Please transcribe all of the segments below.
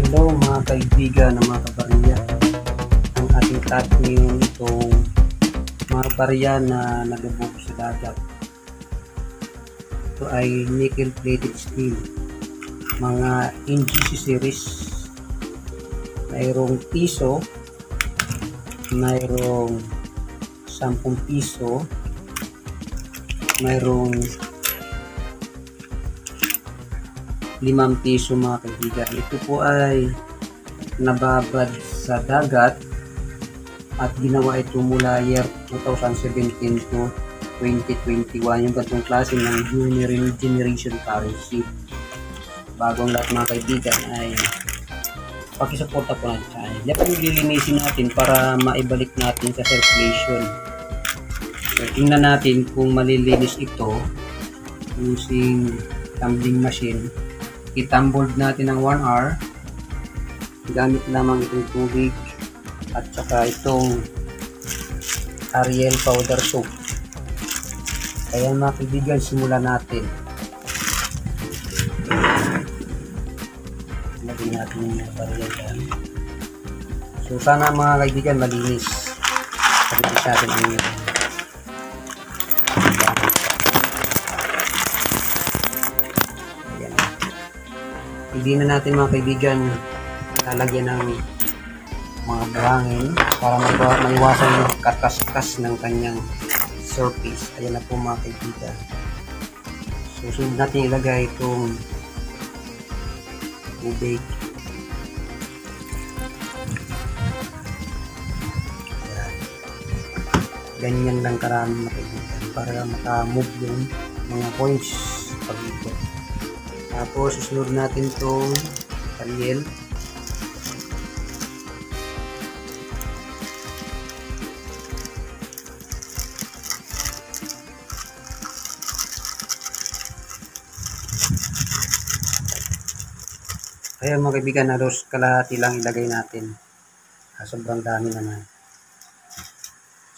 Hello mga kaibigan ng mga kabarya. Ang ating topic ngayon itong mga barya na nagabog sa dagat. Ito ay nickel plated steel. Mga NGC series. Mayroong piso, mayroong 10 piso, mayroong 5 piso mga kaibigan. Ito po ay nababad sa dagat at ginawa ito mula year 2017 to 2021. Yung ganitong klase ng generation currency. Bagong lahat mga kaibigan ay pakisuporta po natin sa akin. Yan po lilinisin natin para maibalik natin sa circulation. So, tingnan natin kung malilinis ito using tumbling machine. I-tumbled natin ng 1 hour gamit lamang itong tubig at saka itong Ariel powder soap. Kaya mga kaibigan, simulan natin. Lagyan natin yung barya dyan. So sana mga kaibigan malinis. Pagkitis natin ang hindi na natin mga kaibigan lalagyan ng mga buhangin para maiwasan yung katas-kas ng kanyang surface. Ayan na po mga kaibigan. Susunod natin ilagay itong tubig. Ayan. Ganyan lang karami mga kaibigan para makamove yung mga points pag-ikot. Tapos susunod natin itong Ariel. Kaya mga kaibigan, halos kalahati lang ilagay natin. Sobrang dami naman.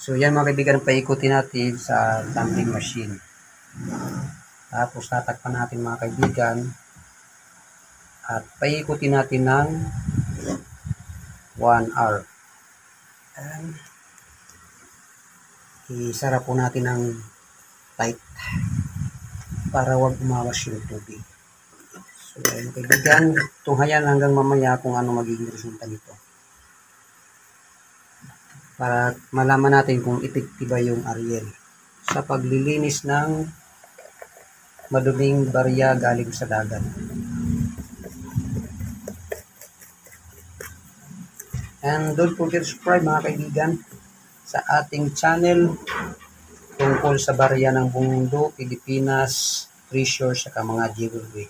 So yan mga kaibigan, paikutin natin sa tumbling machine. Tapos tatakpan natin mga kaibigan at paikutin natin ng 1 hour. And isara po natin ng tight para wag umawas yung tubig. So mga kaibigan, tunghayan hanggang mamaya kung ano magiging resulta nito. Para malaman natin kung epektiba yung Ariel sa paglilinis ng maduming barya galing sa dagat. And don't forget to subscribe mga kaibigan sa ating channel tungkol sa barya ng buong mundo, Pilipinas, treasure, saka mga jewelry.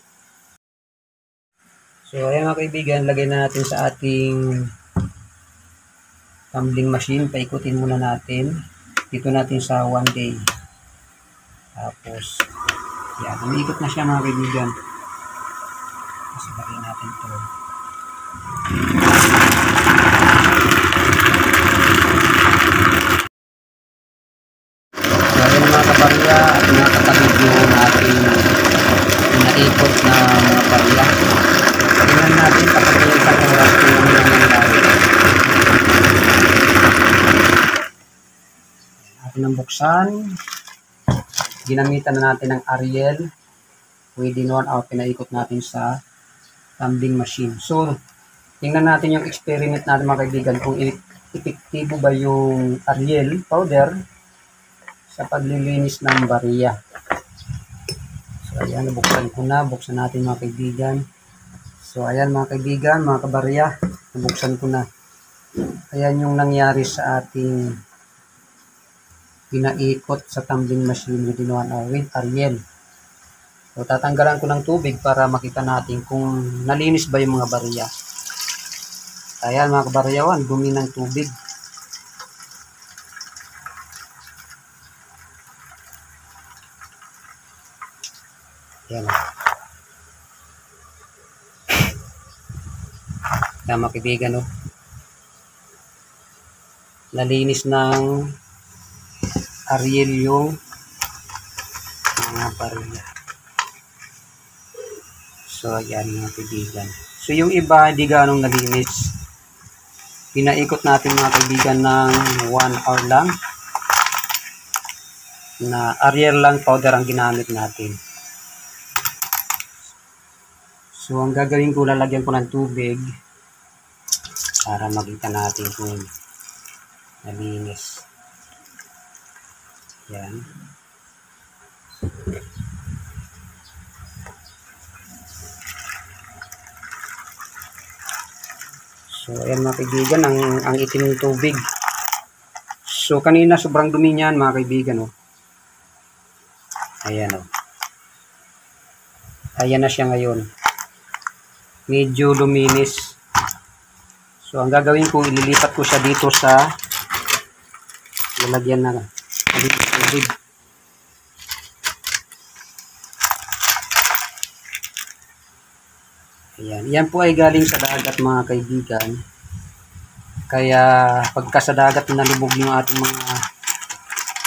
So ayan mga kaibigan, lagay na natin sa ating tumbling machine. Paikutin muna natin. Dito natin sa 1 day. Tapos yan, umiikot na siya mga kaibigan. Kasi lagay natin ito. So ayan mga kabarya at mga katabig yung ating naikot na mga barya. Tingnan natin kapag yung isang oras kung ano yung nangyari. Atin ang buksan. Ginamitan na natin ng Ariel. Within 1 hour, pinaikot natin sa tumbling machine. So, tingnan natin yung experiment natin mga kaibigan kung epektibo ba yung Ariel powder sa paglilinis ng barya. So, ayan, nabuksan ko na. Buksan natin mga kaibigan. So, ayan mga kaibigan, mga kabarya, nabuksan ko na. Ayan yung nangyari sa ating pinaikot sa tumbling machine within 1 hour with Ariel. So, tatanggalan ko ng tubig para makita natin kung nalinis ba yung mga barya. Ayan mga kabaryawan, dumi ng tubig. Ayan. Ayan mga kaibigan, no? Nalinis ng Ariel yung mga barya. So, ayan mga kaibigan. So yung iba hindi ganong nalinis. Pinaikot natin mga kaibigan ng 1 hour lang. Na Ariel lang powder ang ginamit natin. So ang gagawin ko, lalagyan ko ng tubig para makita natin kung nalinis. Yan. So ayan mga kaibigan, ang itim ng tubig. So kanina sobrang dumi niyan mga kaibigan, oh. Ayan, oh. Ayan na siya ngayon. Medyo luminis. So ang gagawin ko, ililipat ko siya dito sa lalagyan na tubig. Ayan. Yan po ay galing sa dagat mga kaibigan. Kaya pagka sa dagat nalubog yung ating mga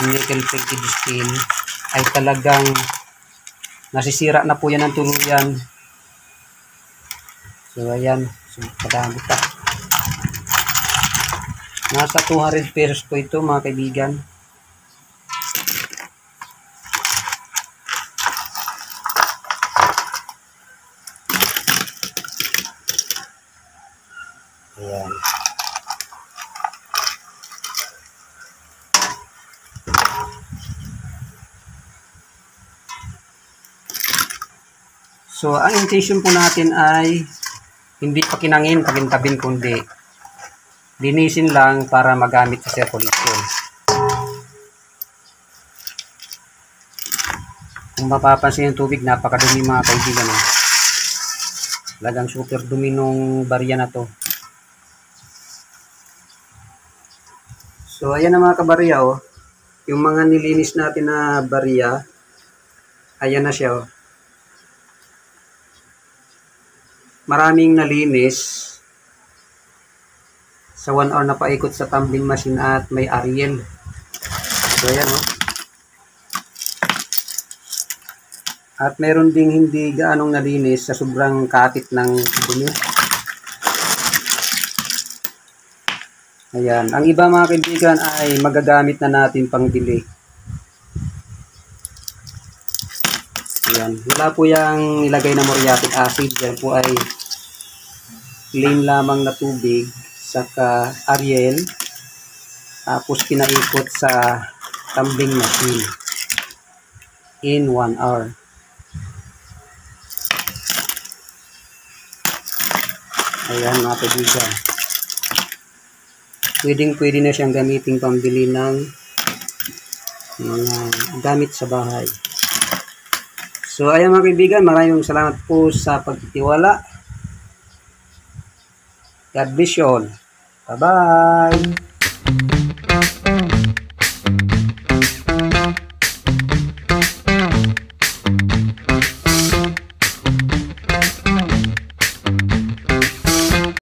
nickel plated steel, ay talagang nasisira na po yan ng tuluyan. So ayan, so, padami pa. Nasa 200 pesos po ito mga kaibigan. Ayan. So, ang intention po natin ay hindi pakinangin, pakintabin, kundi linisin lang para magamit sa circulation. Kung mapapansin yung tubig, napakadumi mga kaibigan. Talagang super dumi nung barya na to. So, ayan na mga kabarya, oh. Yung mga nilinis natin na barya, ayan na siya, oh. Maraming nalinis sa 1 hour na paikot sa tumbling machine at may Ariel. So ayan, oh. At meron ding hindi gaanong nalinis sa sobrang kapit ng dumi. Ayan, ang iba mga kaibigan ay magagamit na natin pangbili. Ayan, wala po yung nilagay na muriatic acid. Yan po ay plain lamang na tubig saka Ariel, tapos pinaikot sa tumbling machine in 1 hour. Ayan mga kaibigan, pwede na siyang gamitin pambili ng mga gamit sa bahay. So ayan mga kaibigan, maraming salamat po sa pagtitiwala. God bless you all. Bye-bye!